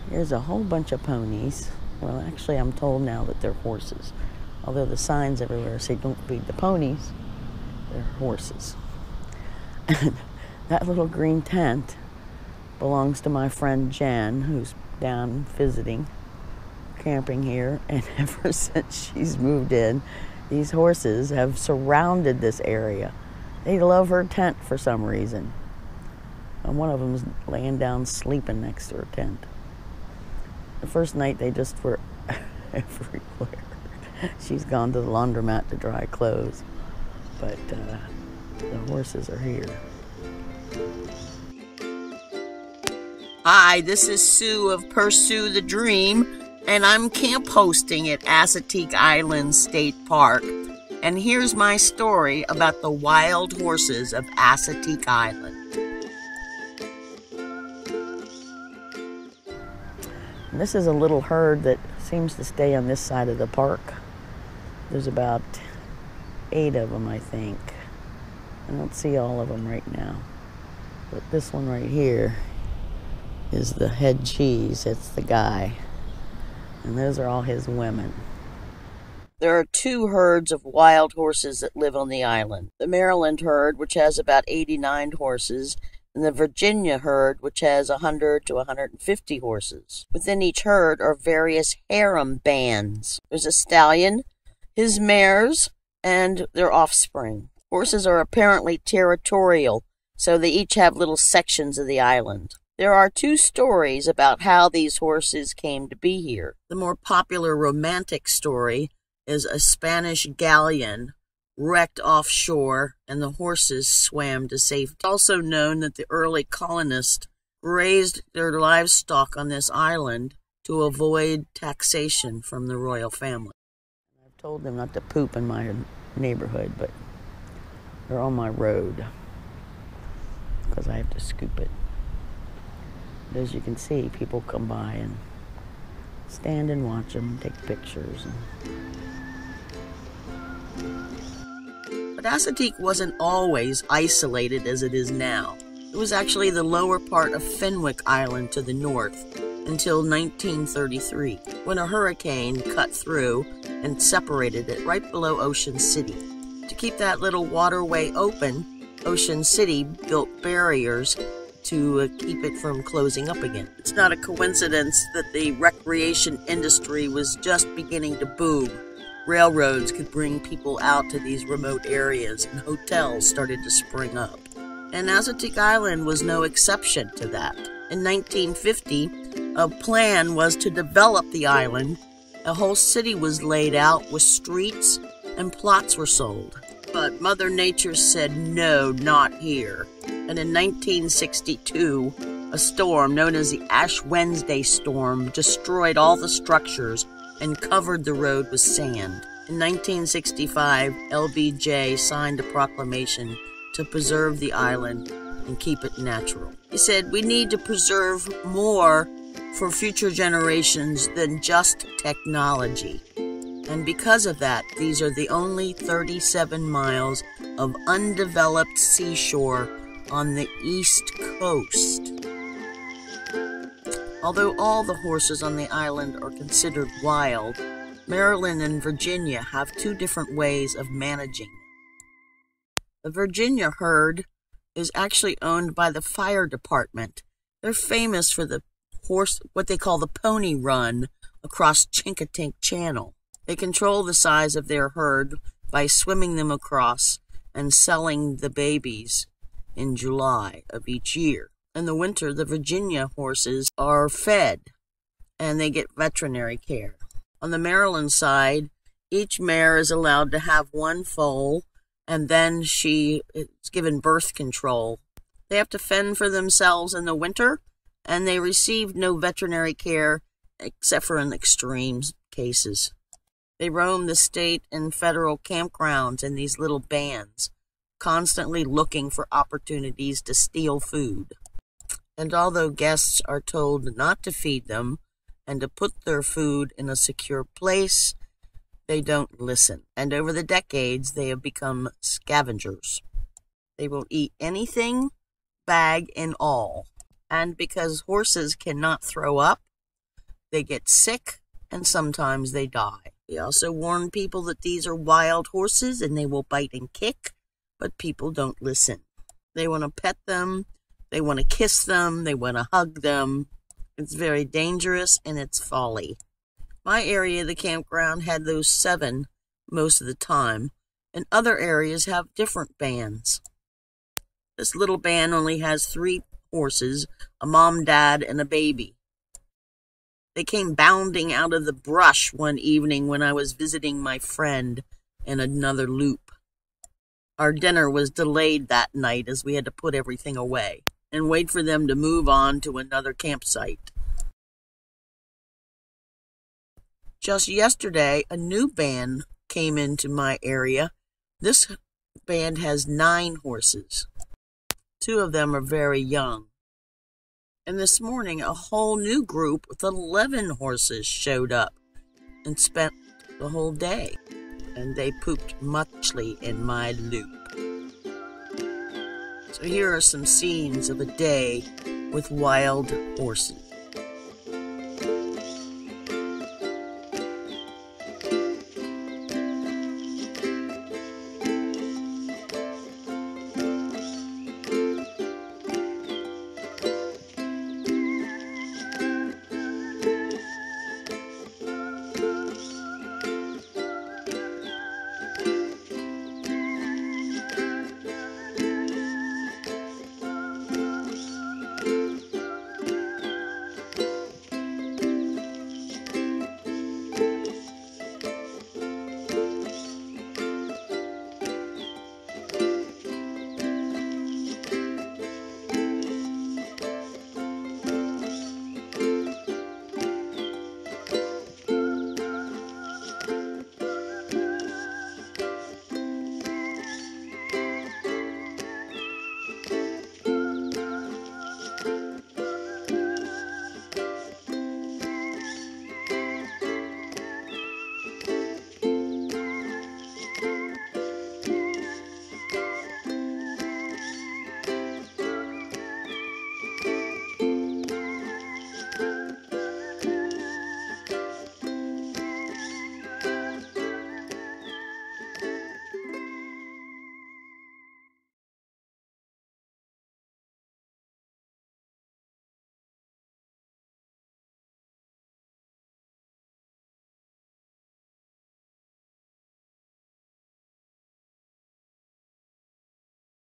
Here's a whole bunch of ponies. Well, actually, I'm told now that they're horses. Although the signs everywhere say don't feed the ponies, they're horses. And that little green tent belongs to my friend Jen, who's down visiting, camping here. And ever since she's moved in, these horses have surrounded this area. They love her tent for some reason. And one of them's laying down sleeping next to her tent. The first night they just were everywhere. She's gone to the laundromat to dry clothes, but the horses are here. Hi, this is Sue of Pursue the Dream, and I'm camp hosting at Assateaque Island State Park. And here's my story about the wild horses of Assateaque Island. And this is a little herd that seems to stay on this side of the park. There's about 8 of them, I think. I don't see all of them right now. But this one right here is the head cheese. It's the guy. And those are all his women. There are 2 herds of wild horses that live on the island. The Maryland herd, which has about 89 horses, and the Virginia herd, which has 100 to 150 horses. Within each herd are various harem bands. There's a stallion, his mares, and their offspring. Horses are apparently territorial, so they each have little sections of the island. There are 2 stories about how these horses came to be here. The more popular romantic story is a Spanish galleon wrecked offshore and the horses swam to safety. It's also known that the early colonists grazed their livestock on this island to avoid taxation from the royal family. I've told them not to poop in my neighborhood, but they're on my road because I have to scoop it. But as you can see, people come by and stand and watch them, take pictures. But Assateaque wasn't always isolated as it is now. It was actually the lower part of Fenwick Island to the north until 1933, when a hurricane cut through and separated it right below Ocean City. To keep that little waterway open, Ocean City built barriers to keep it from closing up again. It's not a coincidence that the recreation industry was just beginning to boom. Railroads could bring people out to these remote areas, and hotels started to spring up. And Assateaque Island was no exception to that. In 1950, a plan was to develop the island. A whole city was laid out with streets, and plots were sold. But Mother Nature said, no, not here. And in 1962, a storm known as the Ash Wednesday storm destroyed all the structures and covered the road with sand. In 1965, LBJ signed a proclamation to preserve the island and keep it natural. He said, we need to preserve more for future generations than just technology. And because of that, these are the only 37 miles of undeveloped seashore on the East Coast. Although all the horses on the island are considered wild, Maryland and Virginia have 2 different ways of managing them. The Virginia herd is actually owned by the fire department. They're famous for the what they call the pony run across Chincoteque Channel. They control the size of their herd by swimming them across and selling the babies in July of each year. In the winter, the Virginia horses are fed, and they get veterinary care. On the Maryland side, each mare is allowed to have 1 foal, and then she is given birth control. They have to fend for themselves in the winter, and they receive no veterinary care except for in extreme cases. They roam the state and federal campgrounds in these little bands, constantly looking for opportunities to steal food. And although guests are told not to feed them and to put their food in a secure place, they don't listen. And over the decades, they have become scavengers. They will eat anything, bag and all. And because horses cannot throw up, They get sick, and sometimes they die. They also warn people that these are wild horses and they will bite and kick, but people don't listen. They want to pet them, they want to kiss them, they want to hug them. It's very dangerous and it's folly. My area, the campground, had those 7 most of the time, and other areas have different bands. This little band only has 3 horses, a mom, dad, and a baby. They came bounding out of the brush one evening when I was visiting my friend in another loop. Our dinner was delayed that night as we had to put everything away and wait for them to move on to another campsite. Just yesterday, a new band came into my area. This band has 9 horses. 2 of them are very young. And this morning, a whole new group with 11 horses showed up and spent the whole day. And they pooped muchly in my loop. So here are some scenes of a day with wild horses.